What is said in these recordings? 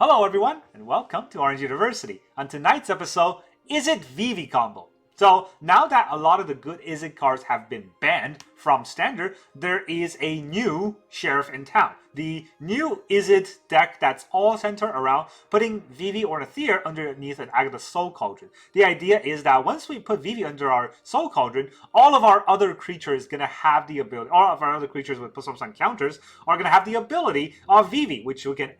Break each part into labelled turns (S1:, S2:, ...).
S1: Hello everyone, and welcome to Orange University. On tonight's episode, Izzet Vivi combo. So now that a lot of the good Izzet cards have been banned from Standard, there is a new sheriff in town. The new Izzet deck that's all centered around putting Vivi Ornitier underneath an Agatha Soul Cauldron. The idea is that once we put Vivi under our Soul Cauldron, all of our other creatures gonna have the ability, all of our other creatures with plus on counters are gonna have the ability of Vivi, which we can,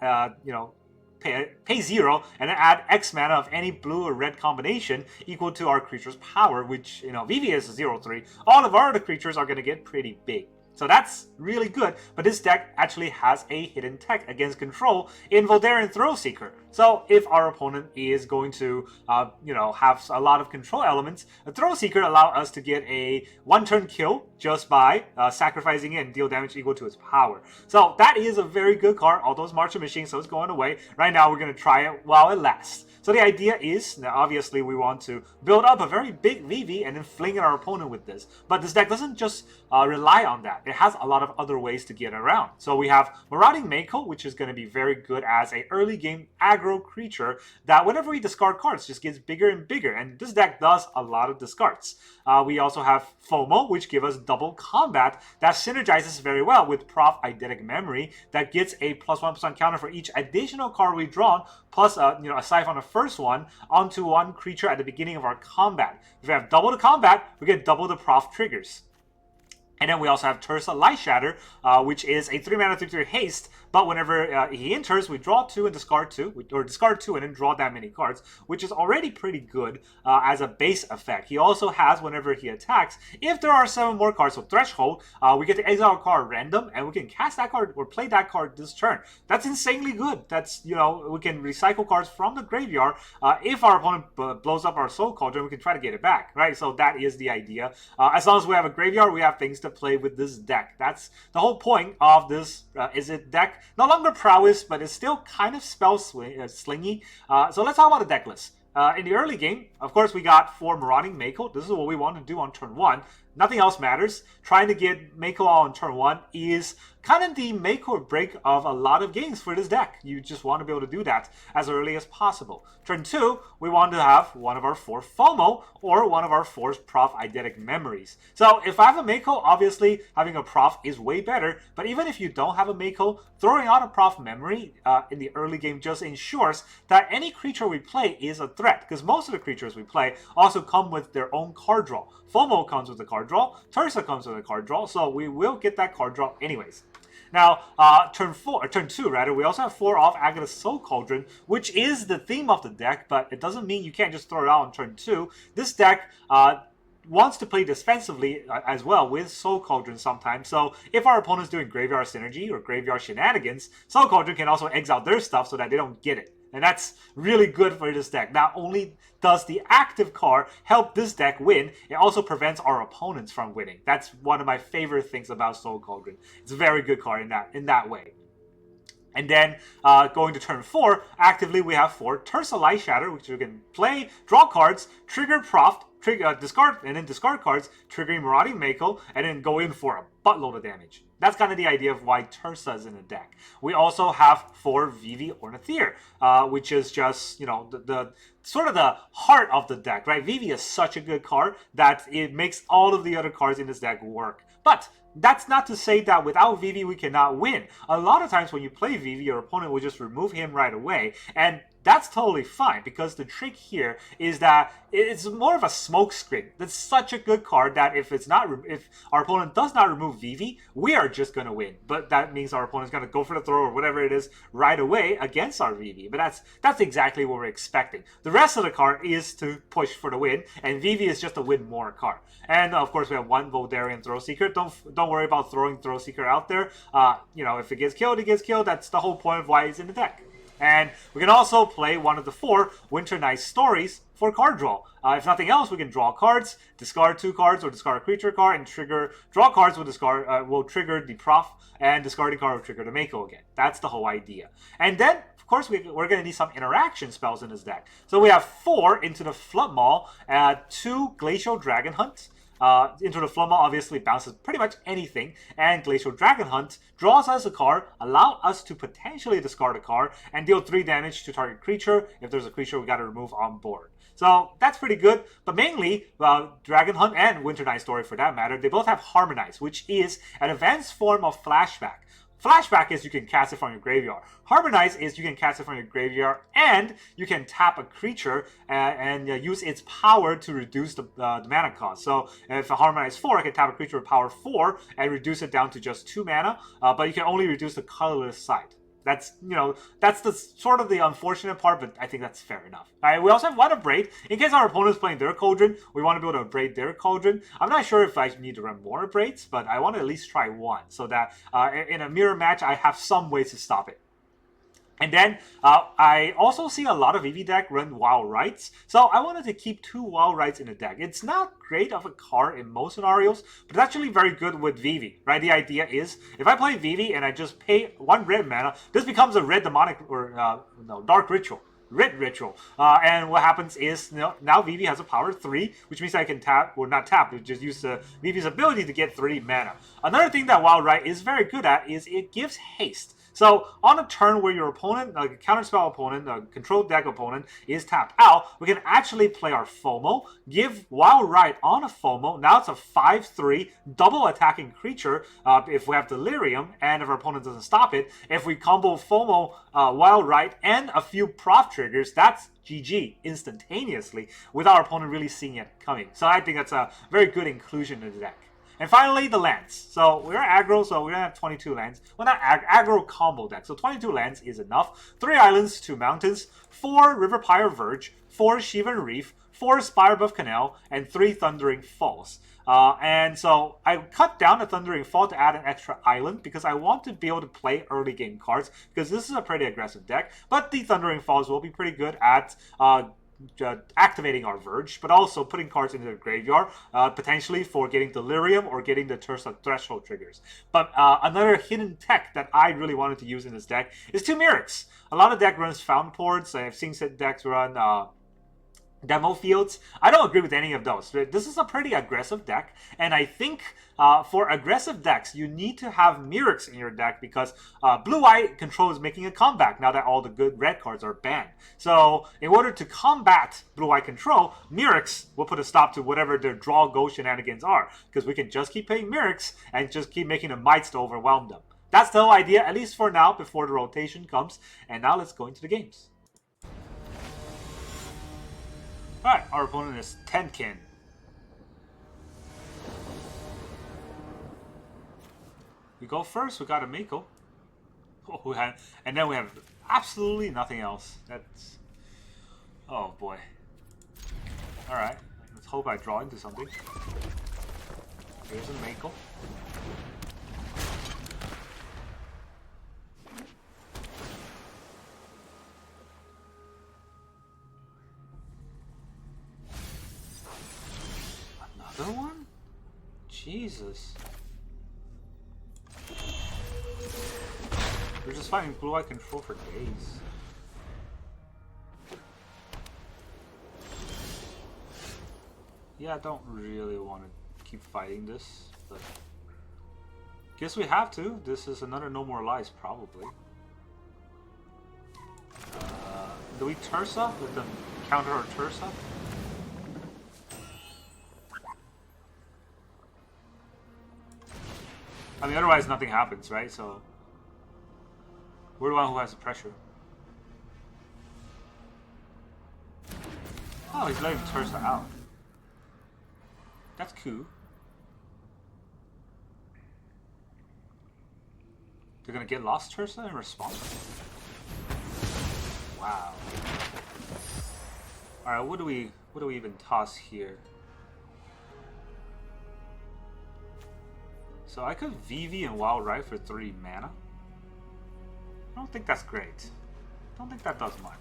S1: pay 0 and then add X mana of any blue or red combination equal to our creature's power, which, Vivi is 0/3. All of our other creatures are going to get pretty big. So that's really good, but this deck actually has a hidden tech against control in Voldaren Thrillseeker. So if our opponent is going to, have a lot of control elements, a Thrillseeker allows us to get a one-turn kill just by sacrificing it and deal damage equal to its power. So that is a very good card, although it's March of Machines, so it's going away. Right now we're going to try it while it lasts. So the idea is, now obviously we want to build up a very big Vivi and then fling at our opponent with this. But this deck doesn't just rely on that. It has a lot of other ways to get around. So we have Marauding Mako, which is going to be very good as a early game aggro creature that whenever we discard cards just gets bigger and bigger. And this deck does a lot of discards. We also have FOMO, which gives us double combat that synergizes very well with Proft Eidetic Memory that gets a +1% counter for each additional card we drawn, plus aside from the first one, onto one creature at the beginning of our combat. If we have double the combat, we get double the Proft triggers. And then we also have Tursa Light Shatter, which is a 3-mana 3/3 haste, but whenever he enters, we draw 2 and discard 2, or discard 2 and then draw that many cards, which is already pretty good as a base effect. He also has, whenever he attacks, if there are 7 more cards, so Threshold, we get to exile a card random, and we can cast that card or play that card this turn. That's insanely good. That's, we can recycle cards from the graveyard. If our opponent blows up our Soul Cauldron, we can try to get it back, right? So that is the idea. As long as we have a graveyard, we have things to play with this deck. That's the whole point of this Izzet deck. No longer prowess, but it's still kind of spell slingy. So let's talk about the deck list. In the early game, of course, we got 4 Marauding Mako. This is what we want to do on turn 1. Nothing else matters. Trying to get Mako on turn 1 is kind of the make or break of a lot of games for this deck. You just want to be able to do that as early as possible. Turn 2, we want to have one of our 4 FOMO or one of our 4 Proft Eidetic Memories. So if I have a Mako, obviously having a Proft is way better. But even if you don't have a Mako, throwing out a Proft Memory in the early game just ensures that any creature we play is a threat. Because most of the creatures we play also come with their own card draw. FOMO comes with a card draw, Tursa comes with a card draw, so we will get that card draw anyways. Now, turn 2, we also have 4 off Agatha Soul Cauldron, which is the theme of the deck, but it doesn't mean you can't just throw it out on turn 2. This deck wants to play defensively as well with Soul Cauldron sometimes. So if our opponent's doing Graveyard Synergy or Graveyard Shenanigans, Soul Cauldron can also exile their stuff so that they don't get it. And that's really good for this deck. Not only does the active card help this deck win, it also prevents our opponents from winning. That's one of my favorite things about Soul Cauldron. It's a very good card in that way. And then going to turn 4, actively we have 4 Tursa Light Shatter, which you can play, draw cards, trigger Proft, discard, and then discard cards, triggering Marauding Mako, and then go in for a buttload of damage. That's kind of the idea of why Tursa is in the deck. We also have 4 Vivi Ornitier, which is just, the sort of the heart of the deck, right? Vivi is such a good card that it makes all of the other cards in this deck work. But that's not to say that without Vivi we cannot win. A lot of times when you play Vivi, your opponent will just remove him right away, and that's totally fine, because the trick here is that it's more of a smoke screen. That's such a good card that if our opponent does not remove Vivi, we are just going to win. But that means our opponent's going to go for the throw or whatever it is right away against our Vivi. But that's exactly what we're expecting. The rest of the card is to push for the win, and Vivi is just a win more card. And of course we have 1 Voldaren Thrillseeker. Don't worry about throwing Thrillseeker out there. If it gets killed, it gets killed. That's the whole point of why it's in the deck. And we can also play one of the 4 Winter Night Stories for card draw. If nothing else, we can draw cards, discard 2 cards, or discard a creature card, and draw cards will trigger the Proft, and discarding card will trigger the Mako again. That's the whole idea. And then, of course, we're going to need some interaction spells in this deck. So we have 4 Into the Flood Maw, 2 Glacial Dragonhunt, Into the Flood Maw obviously bounces pretty much anything, and Glacial Dragonhunt draws us a card, allow us to potentially discard a card, and deal 3 damage to target creature. If there's a creature we gotta remove on board. So that's pretty good, but mainly, Dragonhunt and Winter Night Story for that matter, they both have Harmonize, which is an advanced form of Flashback. Flashback is you can cast it from your graveyard. Harmonize is you can cast it from your graveyard and you can tap a creature and use its power to reduce the mana cost. So if a Harmonize 4, I can tap a creature with power 4 and reduce it down to just 2 mana, but you can only reduce the colorless side. That's, that's the sort of the unfortunate part, but I think that's fair enough. All right, we also have one Abrade. In case our opponent is playing their Cauldron, we want to be able to Abrade their Cauldron. I'm not sure if I need to run more Abrades, but I want to at least try one, so that in a mirror match, I have some ways to stop it. And then, I also see a lot of Vivi deck run Wild Rites, so I wanted to keep 2 Wild Rites in the deck. It's not great of a card in most scenarios, but it's actually very good with Vivi, right? The idea is, if I play Vivi and I just pay 1 red mana, this becomes a red demonic, or dark ritual. Red Ritual. And what happens is, now Vivi has a power 3, which means I can tap, or not tap, but just use Vivi's ability to get 3 mana. Another thing that Wild Rite is very good at is it gives haste. So on a turn where your opponent, a counterspell opponent, a controlled deck opponent is tapped out, we can actually play our FOMO, give Wild Rite on a FOMO. Now it's a 5/3 double attacking creature if we have Delirium, and if our opponent doesn't stop it. If we combo FOMO, Wild Rite, and a few Proft triggers, that's GG instantaneously without our opponent really seeing it coming. So I think that's a very good inclusion in the deck. And finally, the lands. So we're aggro, so we're going to have 22 lands. Well, not aggro combo deck. So 22 lands is enough. 3 islands, 2 mountains, 4 Riverpyre Verge, 4 Shivan Reef, 4 Spirebluff Canal, and 3 Thundering Falls. And so I cut down the Thundering Fall to add an extra island because I want to be able to play early game cards because this is a pretty aggressive deck. But the Thundering Falls will be pretty good at activating our Verge, but also putting cards into the graveyard, potentially for getting Delirium or getting the Tursa Threshold triggers. But another hidden tech that I really wanted to use in this deck is 2 Mirrex. A lot of deck runs Fountain Ports. I've seen set decks run demo fields. I don't agree with any of those. This is a pretty aggressive deck, and I think for aggressive decks, you need to have Mirrex in your deck because Blue-White Control is making a comeback now that all the good red cards are banned. So in order to combat Blue-White Control, Mirrex will put a stop to whatever their draw-go shenanigans are, because we can just keep playing Mirrex and just keep making the mites to overwhelm them. That's the whole idea, at least for now, before the rotation comes. And now let's go into the games. Alright, our opponent is Tenkin. We go first, we got a Mako. Oh, and then we have absolutely nothing else. That's... oh boy. Alright, let's hope I draw into something. Here's a Mako. Another one? Jesus. We're just fighting Blue-White Control for days. Yeah, I don't really want to keep fighting this, but guess we have to. This is another No More Lies, probably. Do we Tursa with the counter or Tursa? I mean, otherwise nothing happens, right? So we're the one who has the pressure. Oh, he's letting Tursa out. That's cool. They're gonna get lost Tursa in response? Wow. Alright, what do we even toss here? So I could Vivi and Wild Rite for 3 mana. I don't think that's great. I don't think that does much.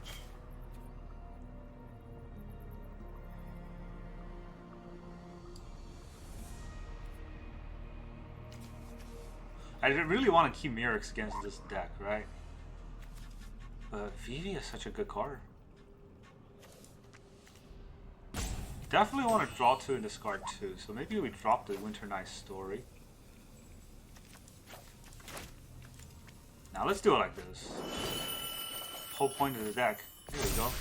S1: I really want to keep Mirrex against this deck, right? But Vivi is such a good card. Definitely want to draw 2 and discard 2, so maybe we drop the Winter Night Story. Now let's do it like this. Whole point of the deck. Here we go.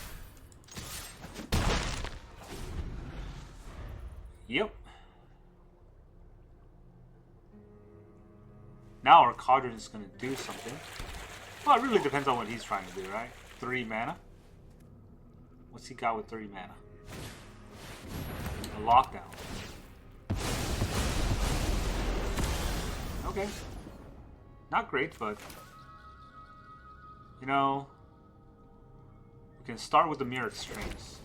S1: Yep. Now our Cauldron is going to do something. Well, it really depends on what he's trying to do, right? 3 mana. What's he got with 3 mana? A lockdown. Okay. Not great, but... You know... We can start with the Mirrex strings.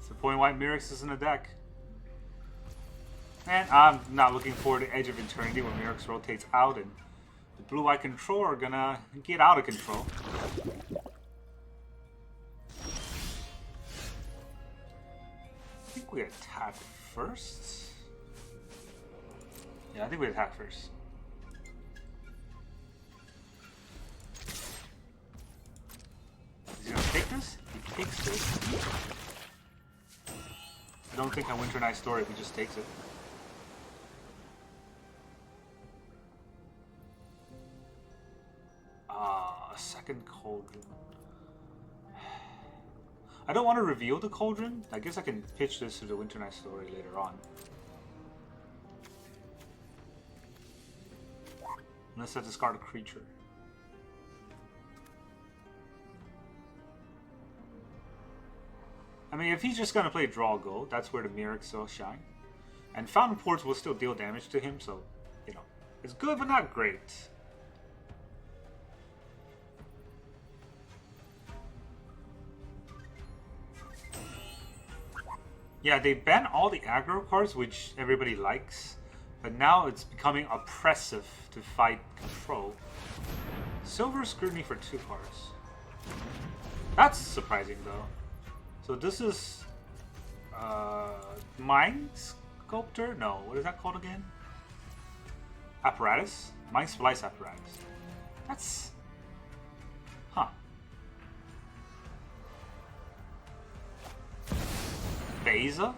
S1: The point why Mirrex is in the deck. And I'm not looking forward to Edge of Eternity when Mirrex rotates out and the blue-white control are gonna get out of control. I think we attack first. Yeah, I think we attack first. Is he gonna take this? He takes this. I don't think on Winter Night Story if he just takes it. A second Cauldron. I don't want to reveal the Cauldron. I guess I can pitch this to the Winter Night Story later on. Unless I discard a creature. I mean, if he's just gonna play draw go, that's where the Mirrex will shine. And Fountain Ports will still deal damage to him, so, you know, it's good but not great. Yeah, they ban all the aggro cards, which everybody likes, but now it's becoming oppressive to fight control. Silver Scrutiny for 2 cards. That's surprising, though. So this is Mind Sculptor? No, what is that called again? Apparatus? Mind Splice Apparatus. That's... Huh. Beza?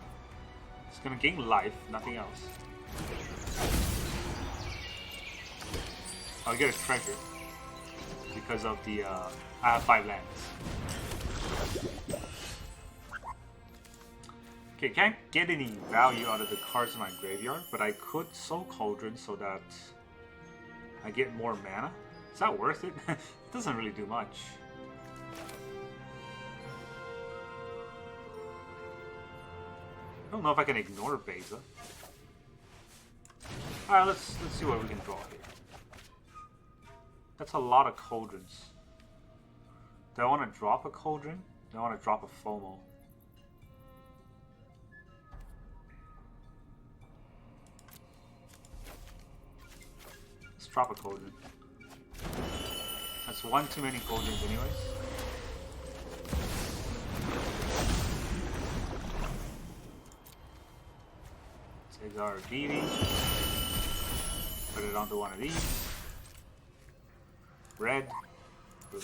S1: It's gonna gain life, nothing else. I'll get a treasure. Because of the, I have 5 lands. Okay, can't get any value out of the cards in my graveyard, but I could soul Cauldron so that I get more mana. Is that worth it? It doesn't really do much. I don't know if I can ignore Beza. Alright, let's see what we can draw here. That's a lot of Cauldrons. Do I want to drop a Cauldron? Do I want to drop a FOMO? Let's drop a Cauldron. That's one too many Cauldrons anyways. Take our Vivi. Put it onto one of these. Red. Blue.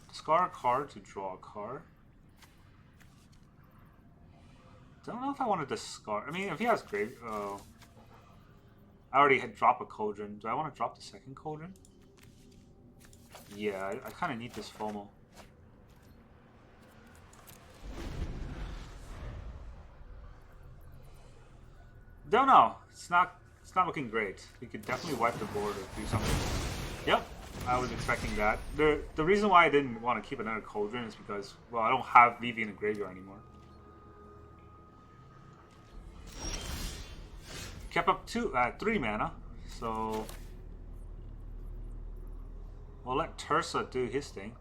S1: Discard a card to draw a card. Don't know if I want to discard. I mean, if he has grave. I already had dropped a Cauldron. Do I want to drop the second Cauldron? Yeah, I kind of need this FOMO. Don't know. It's not looking great. We could definitely wipe the board or do something. Yep, I was expecting that. The reason why I didn't want to keep another Cauldron is because, well, I don't have Vivi in the graveyard anymore. Kept up 3 mana, so we'll let Tursa do his thing.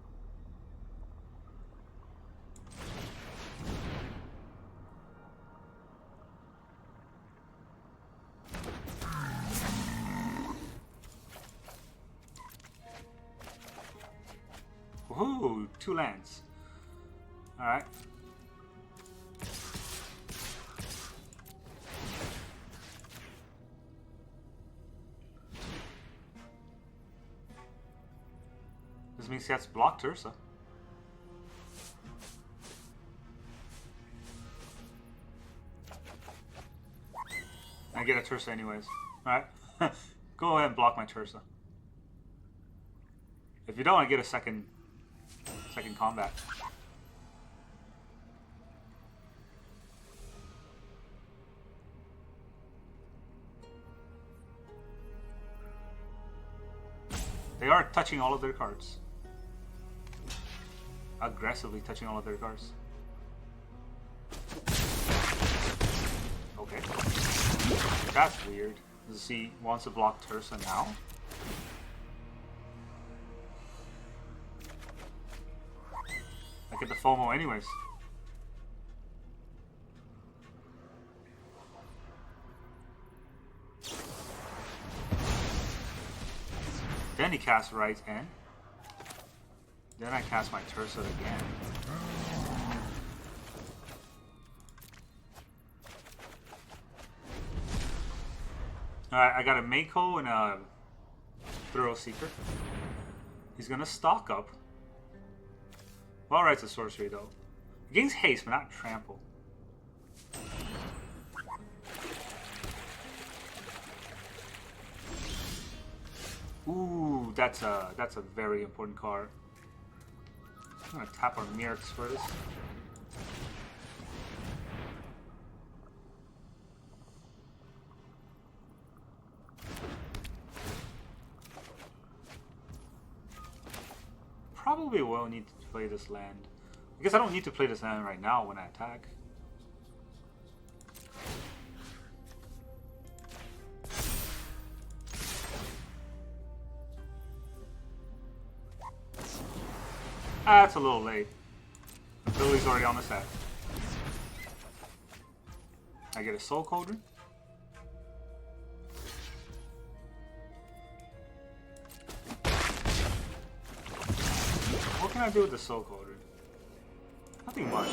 S1: Ooh, 2 lands. Alright. This means he has to block Tursa. I get a Tursa anyways. Alright. Go ahead and block my Tursa. If you don't, I get a second combat. They are touching all of their cards. Aggressively touching all of their cards. Okay. That's weird. Does he wants to block Tursa now? I get the FOMO anyways. Then he casts Right Hand. Then I cast my Tursa again. Alright, I got a Mako and a Thrill Seeker. He's gonna stock up. Well, Right's a sorcery though. It gains haste, but not trample. Ooh, that's a very important card. I'm gonna tap our Mirrex first. Probably will need to play this land. I guess I don't need to play this land right now when I attack. Ah, it's a little late. Billy's already on the set. I get a Soul Cauldron. What can I do with the Soul Cauldron? Nothing much.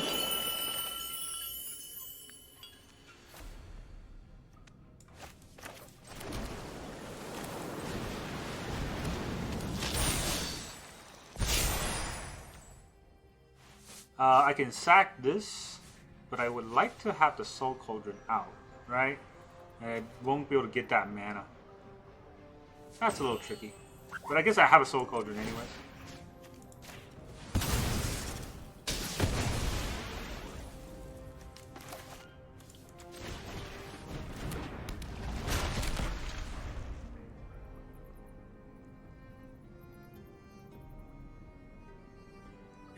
S1: I can sack this, but I would like to have the Soul Cauldron out, right? I won't be able to get that mana. That's a little tricky. But I guess I have a Soul Cauldron anyways.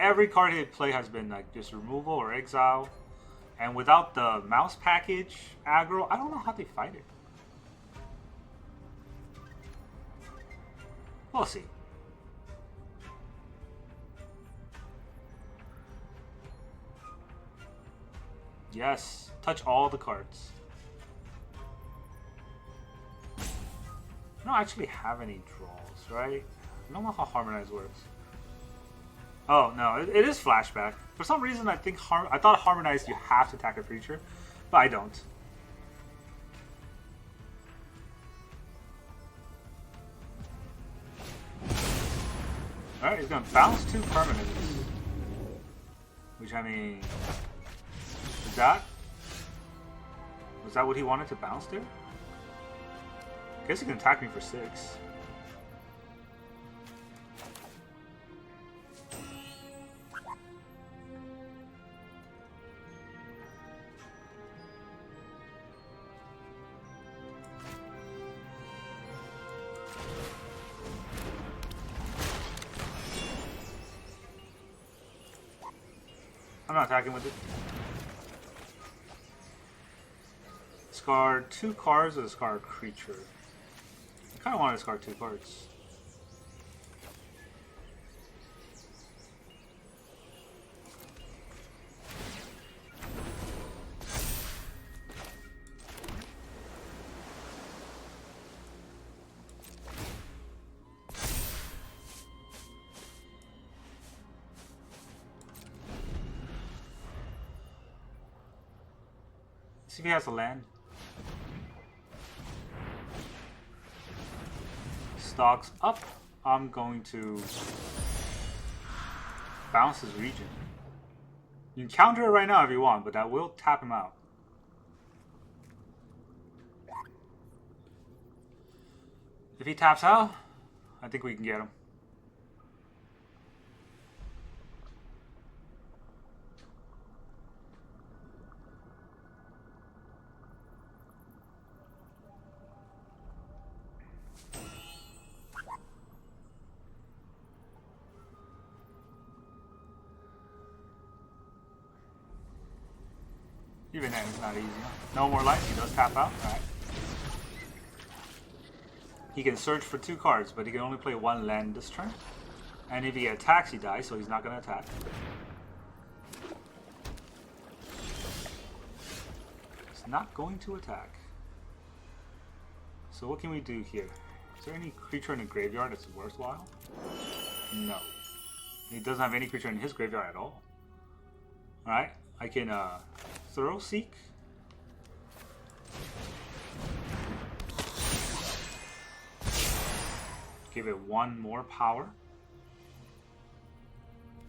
S1: Every card hit play has been like just removal or exile, and without the mouse package aggro, I don't know how they fight it. We'll see. Yes, touch all the cards. I don't actually have any draws, right? I don't know how Harmonize works. Oh no, it is flashback. For some reason, I thought Harmonized you have to attack a creature, but I don't. All right, he's gonna bounce 2 permanents. Which I mean, was that what he wanted to bounce there? I guess he can attack me for 6. I'm not attacking with it. Discard 2 cards or discard a creature. I kind of want to discard 2 cards. See if he has a land. Stocks up. I'm going to bounce his region. You can counter it right now if you want, but that will tap him out. If he taps out, I think we can get him. Even then, it's not easy. No more life. He does tap out. Alright. He can search for 2 cards, but he can only play 1 land this turn. And if he attacks, he dies, so he's not going to attack. He's not going to attack. So what can we do here? Is there any creature in the graveyard that's worthwhile? No. He doesn't have any creature in his graveyard at all. Alright, I can Thorough Seek. Give it 1 more power.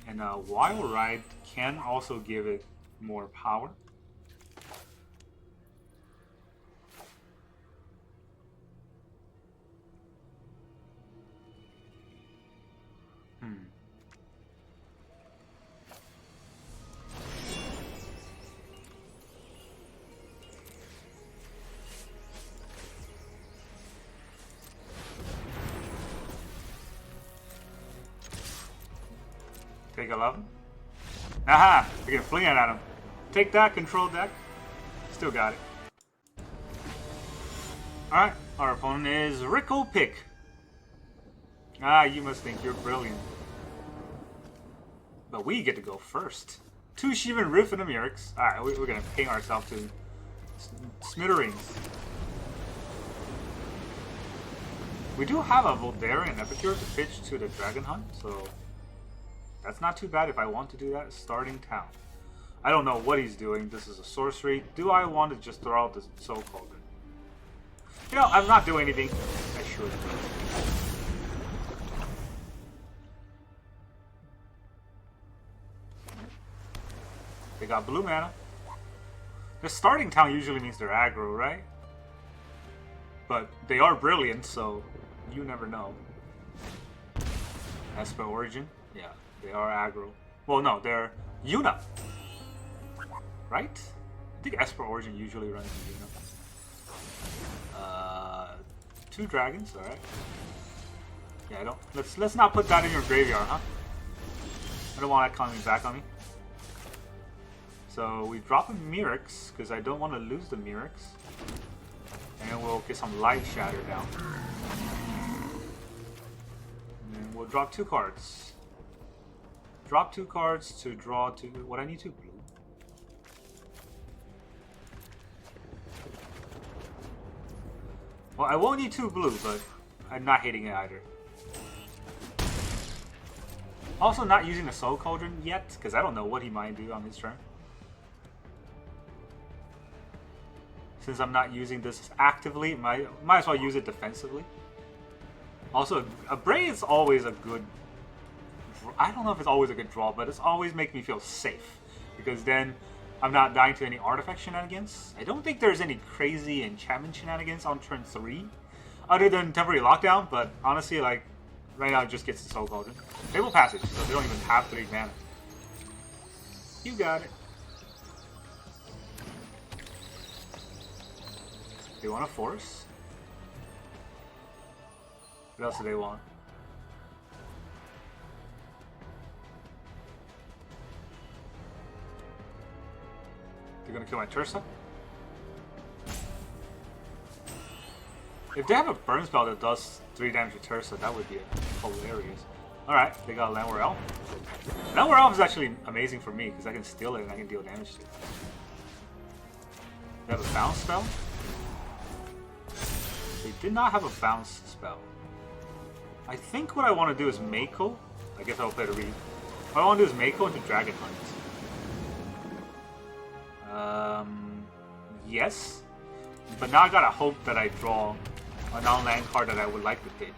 S1: And Wild Ride can also give it more power. Take 11. Aha! We can fling it at him. Take that, control deck. Still got it. Alright, our opponent is Rico Pick. Ah, you must think you're brilliant. But we get to go first. 2 Shivan Reef and a Mirrex. Alright, we're gonna ping ourselves to smithereens. We do have a Voldaren Epicure to pitch to the Dragonhunt, so that's not too bad if I want to do that. Starting town. I don't know what he's doing. This is a sorcery. Do I want to just throw out the Soul Cauldron? You know, I'm not doing anything. I should. They got blue mana. The starting town usually means they're aggro, right? But they are brilliant, so you never know. Esper Origin? Yeah. They are aggro. Well, no, they're Yuna. Right? I think Esper Origin usually runs Yuna. 2 dragons, alright. Yeah, I don't. Let's not put that in your graveyard, huh? I don't want that coming back on me. So we drop a Mirrex, because I don't want to lose the Mirrex. And we'll get some Light Shatter down. And we'll drop 2 cards. Drop 2 cards to draw 2. What I need 2 blue. Well, I won't need 2 blue, but I'm not hating it either. Also, not using the Soul Cauldron yet, because I don't know what he might do on his turn. Since I'm not using this actively, might as well use it defensively. Also, Abrade is always a good. I don't know if it's always a good draw, but it's always make me feel safe. Because then I'm not dying to any artifact shenanigans. I don't think there's any crazy enchantment shenanigans on turn 3. Other than temporary lockdown, but honestly, like, right now it just gets the Soul Cauldron. Table Passage, so they don't even have 3 mana. You got it. They want a force? What else do they want? They're gonna kill my Tursa? If they have a burn spell that does 3 damage to Tursa, that would be hilarious. Alright, they got Landware Elf. Landware Elf is actually amazing for me, because I can steal it and I can deal damage to it. They have a bounce spell? They did not have a bounce spell. I think what I want to do is Mako. I guess I'll play the read. What I want to do is Mako into Dragonhunt. yes. But now I gotta hope that I draw a non-land card that I would like to pitch.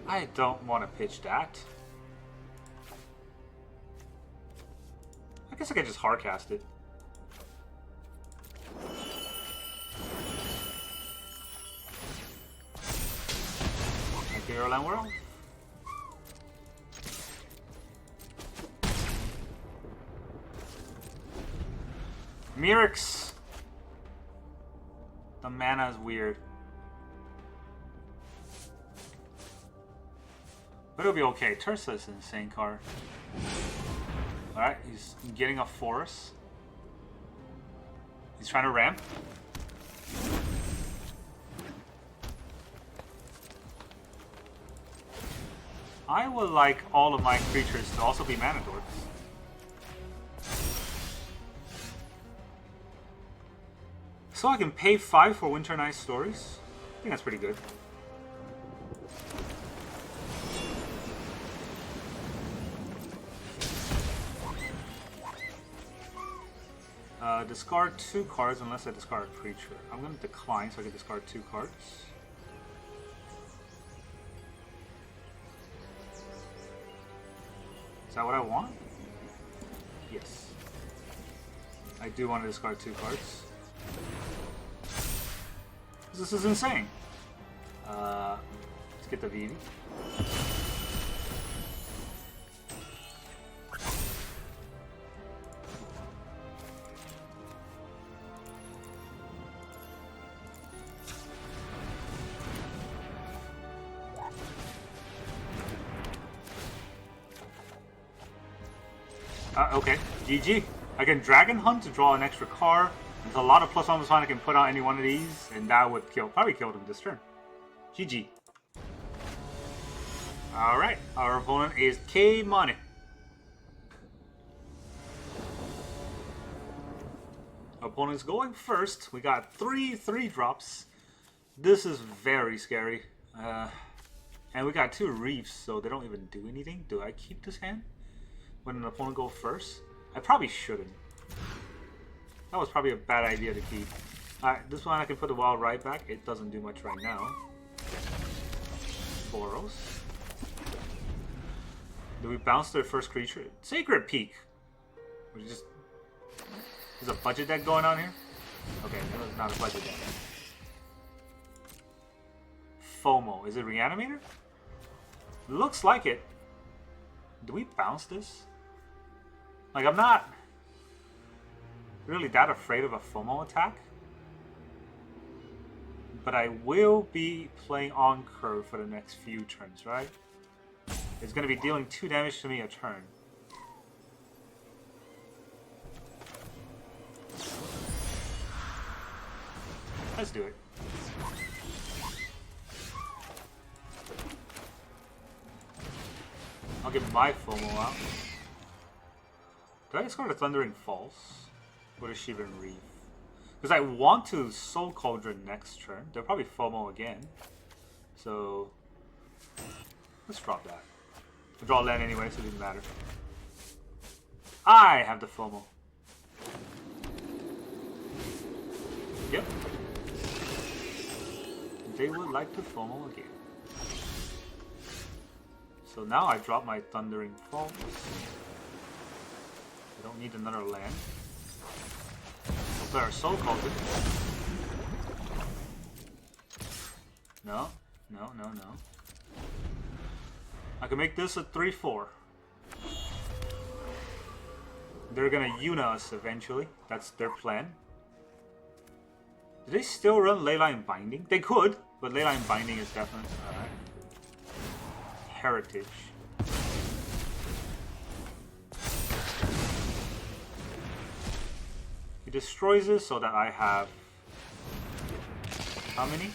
S1: I don't want to pitch that. I guess I could just hardcast it. Hero Land World. Mirrex. The mana is weird. But it'll be okay. Tursa is an insane card. Alright, he's getting a forest. He's trying to ramp. I would like all of my creatures to also be mana dorks. So I can pay 5 for Winter Night Stories. I think that's pretty good. Discard 2 cards unless I discard a creature. I'm going to decline so I can discard 2 cards. Is that what I want? Yes. I do want to discard 2 cards. This is insane. Let's get the Vivi. Okay, GG. I can Dragon Hunt to draw an extra card. There's a lot of +1/+1 I can put on any one of these, and that would probably kill them this turn. GG. Alright, our opponent is K-Money. Opponent's going first. We got 3 3-drops. This is very scary. And we got 2 Reefs, so they don't even do anything. Do I keep this hand when an opponent goes first? I probably shouldn't. That was probably a bad idea to keep. Alright, this one I can put the Wild Ride back. It doesn't do much right now. Boros. Do we bounce their first creature? Sacred Peak. We just... There's a budget deck going on here? Okay, that was not a budget deck. FOMO. Is it Reanimator? Looks like it. Do we bounce this? Like, I'm not really that afraid of a FOMO attack. But I will be playing on curve for the next few turns, right? It's going to be dealing 2 damage to me a turn. Let's do it. I'll get my FOMO out. Did I discard a Thundering Falls? Or a Shivan Reef? Because I want to Soul Cauldron next turn. They'll probably FOMO again. So let's drop that. I draw land anyway, so it doesn't matter. I have the FOMO. Yep. They would like to FOMO again. So now I drop my Thundering Falls. I don't need another land. We'll play our Soul Cauldron. No, no, no, no. I can make this a 3/4. They're gonna Yuna us eventually. That's their plan. Do they still run Leyline Binding? They could, but Leyline Binding is definitely... Alright. Heritage. He destroys this so that I have... How many?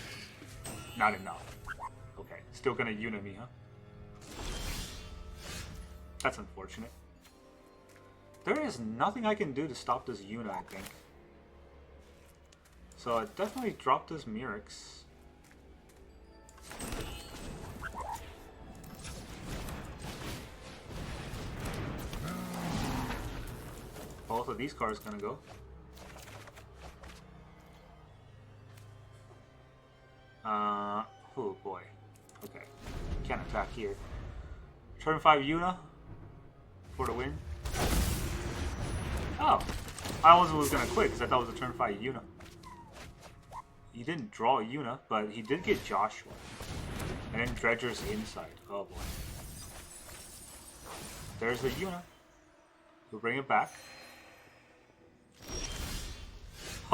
S1: Not enough. Okay, still gonna Yuna me, huh? That's unfortunate. There is nothing I can do to stop this Yuna, I think. So I definitely dropped this Mirrex. Both of these cards gonna go. Oh boy. Okay. Can't attack here. Turn 5 Yuna for the win. Oh. I almost was gonna quit because I thought it was a turn 5 Yuna. He didn't draw a Yuna, but he did get Joshua. And then Dredger's inside. Oh boy. There's the Yuna. We'll bring it back.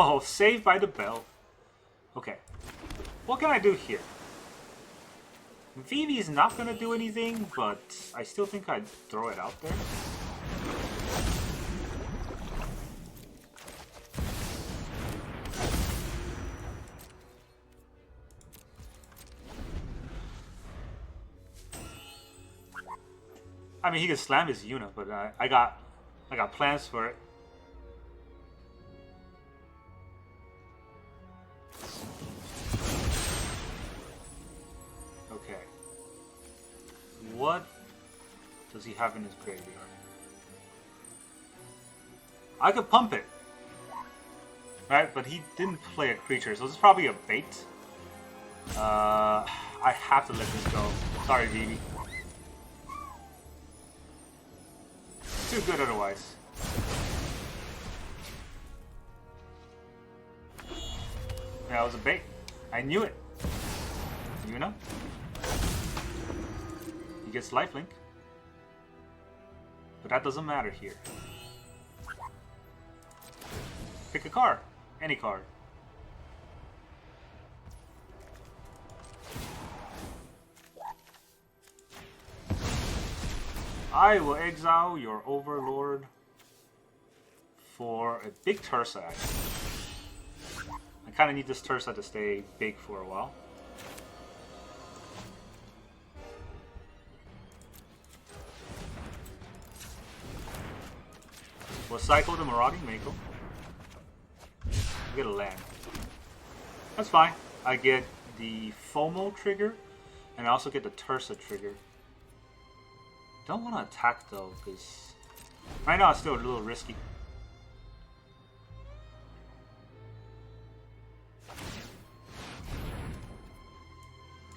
S1: Oh, saved by the bell. Okay. What can I do here? Vivi's not gonna do anything, but I still think I'd throw it out there. I mean, he could slam his Yuna, but I got plans for it. Okay. What does he have in his graveyard? I could pump it. Right, but he didn't play a creature, so this is probably a bait. I have to let this go. Sorry, Vivi. Too good otherwise. That was a bait. I knew it. You know? He gets lifelink. But that doesn't matter here. Pick a card. Any card. I will exile your Overlord for a big Tursa, actually. I kind of need this Tursa to stay big for a while. We'll cycle the Marauding Mako. Get a land. That's fine. I get the FOMO trigger, and I also get the Tursa trigger. Don't want to attack though, because right now it's still a little risky.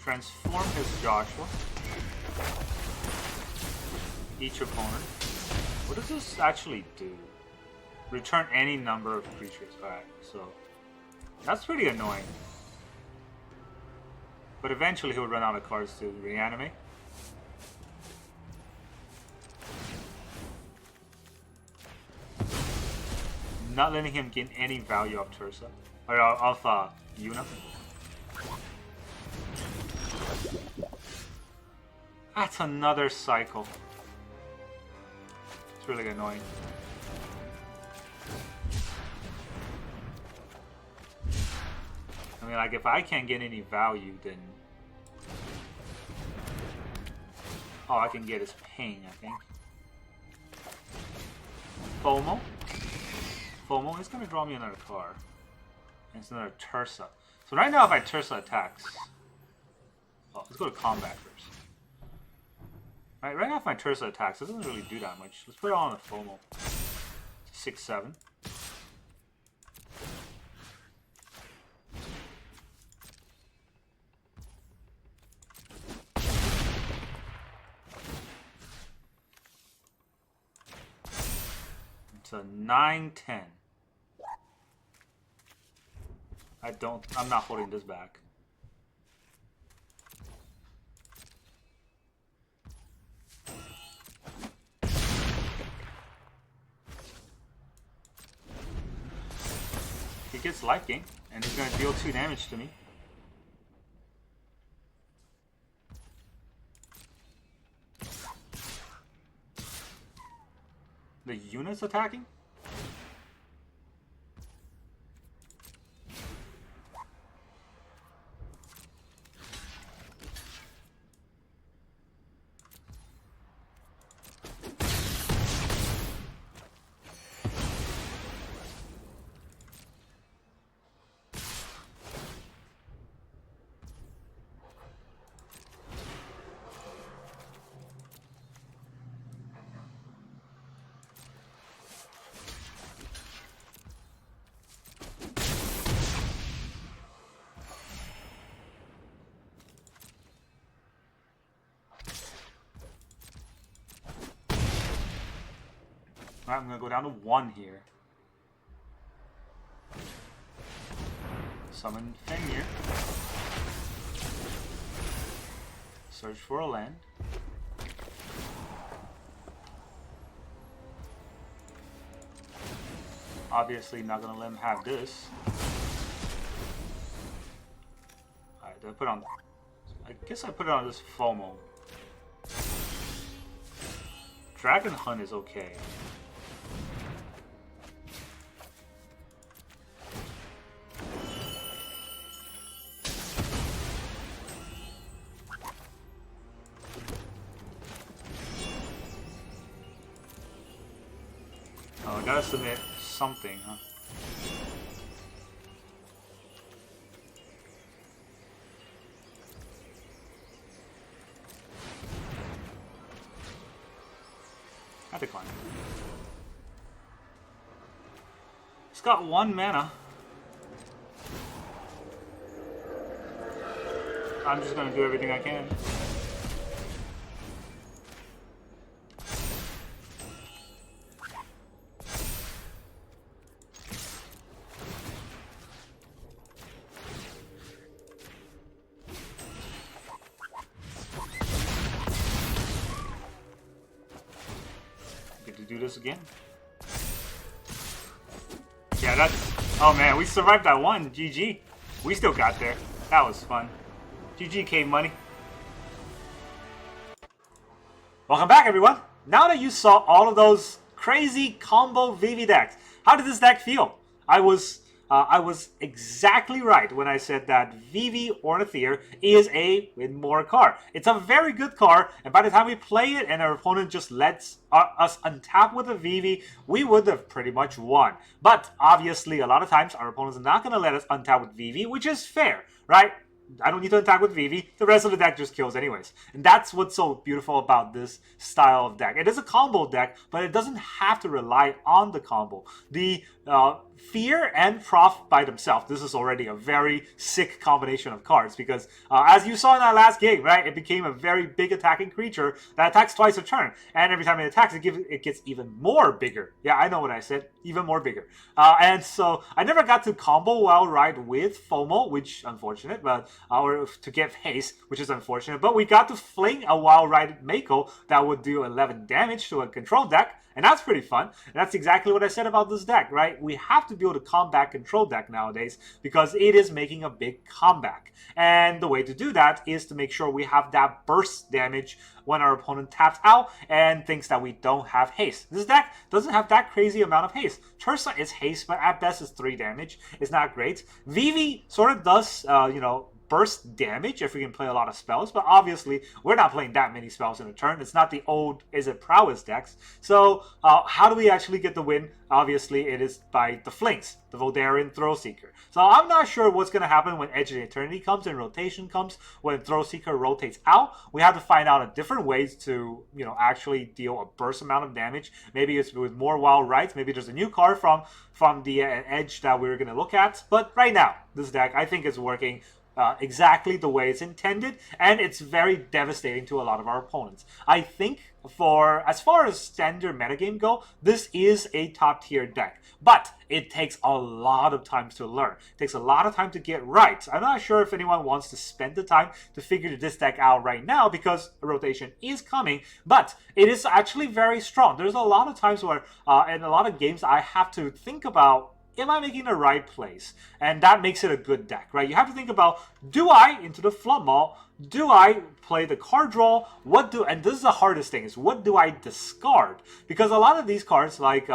S1: Transform his Joshua. Each opponent. What does this actually do? Return any number of creatures. Alright, so that's pretty annoying. But eventually he'll run out of cards to reanimate. Not letting him gain any value of Tursa. Or of Yuna. That's another cycle. It's really annoying. I mean, like, if I can't get any value, then... all I can get is pain, I think. FOMO. FOMO is going to draw me another card. And it's another Tursa. So right now, if I Tursa attacks... well, let's go to combat first. Right now, if my Tursa attacks, it doesn't really do that much. Let's put it on the FOMO. 6-7. It's a 9-10. I'm not holding this back. He gets life gain, and he's going to deal 2 damage to me. The unit's attacking? Alright, I'm gonna go down to 1 here. Summon Fenrir. Search for a land. Obviously not gonna let him have this. Alright, did I put on... I guess I put it on this FOMO. Dragonhunt is okay. Oh, I gotta submit something, huh? I decline. It's got 1 mana. I'm just gonna do everything I can. Do this again. Yeah, that's... Oh man, we survived that one. GG. We still got there. That was fun. GG, Cave Money. Welcome back, everyone. Now that you saw all of those crazy combo Vivi decks, how did this deck feel? I was exactly right when I said that Vivi Ornitier is a win more card. It's a very good card, and by the time we play it and our opponent just lets us untap with a Vivi, we would have pretty much won. But obviously, a lot of times our opponents are not going to let us untap with Vivi, which is fair, right? I don't need to attack with Vivi. The rest of the deck just kills anyways. And that's what's so beautiful about this style of deck. It is a combo deck, but it doesn't have to rely on the combo. The Fear and Proft by themselves, this is already a very sick combination of cards because as you saw in that last game, right, it became a very big attacking creature that attacks twice a turn. And every time it attacks, it gets even more bigger. Yeah, I know what I said. Even more bigger. And so I never got to combo Wild Ride with FOMO, which unfortunate, but or to get haste, which is unfortunate. But we got to fling a Wild Ride Mako that would do 11 damage to a control deck. And that's pretty fun. And that's exactly what I said about this deck, right? We have to be able to combat control deck nowadays because it is making a big comeback. And the way to do that is to make sure we have that burst damage when our opponent taps out and thinks that we don't have haste. This deck doesn't have that crazy amount of haste. Tursa is haste, but at best is 3 damage. It's not great. Vivi sort of does, burst damage if we can play a lot of spells, but obviously we're not playing that many spells in a turn. It's not the old Izzet Prowess decks. So how do we actually get the win? Obviously it is by the Flings, the Voldaren Throwseeker. So I'm not sure what's going to happen when Edge of Eternity comes and rotation comes, when Throwseeker rotates out. We have to find out a different ways to, actually deal a burst amount of damage. Maybe it's with more Wild Rights. Maybe there's a new card from the Edge that we're going to look at. But right now, this deck I think is working exactly the way it's intended, and it's very devastating to a lot of our opponents. I think as far as standard metagame go, this is a top tier deck, but it takes a lot of time to learn. It takes a lot of time to get right. I'm not sure if anyone wants to spend the time to figure this deck out right now because a rotation is coming, but it is actually very strong. There's a lot of times where in a lot of games I have to think about, am I making the right plays? And that makes it a good deck, right? You have to think about, do I, Into the Flood Maw, do I play the card draw? And this is the hardest thing, is what do I discard? Because a lot of these cards, like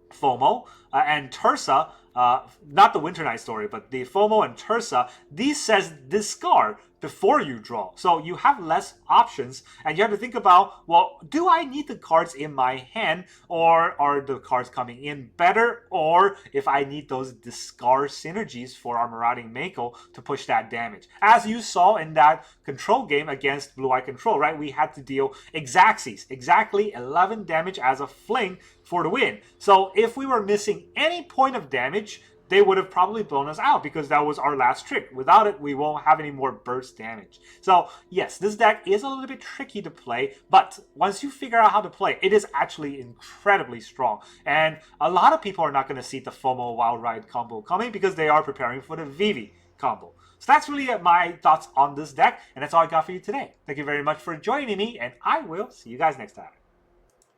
S1: FOMO and Tursa, not the Winter Night Story, but the FOMO and Tursa, these says discard before you draw. So you have less options, and you have to think about, well, do I need the cards in my hand, or are the cards coming in better, or if I need those discard synergies for our Marauding Mako to push that damage. As you saw in that control game against Blue Eye Control, right? We had to deal Exacxes, exactly 11 damage as a fling for the win. So if we were missing any point of damage, they would have probably blown us out because that was our last trick. Without it, we won't have any more burst damage. So yes, this deck is a little bit tricky to play, but once you figure out how to play, it is actually incredibly strong. And a lot of people are not going to see the FOMO Wild Ride combo coming because they are preparing for the Vivi combo. So that's really my thoughts on this deck, and that's all I got for you today. Thank you very much for joining me, and I will see you guys next time.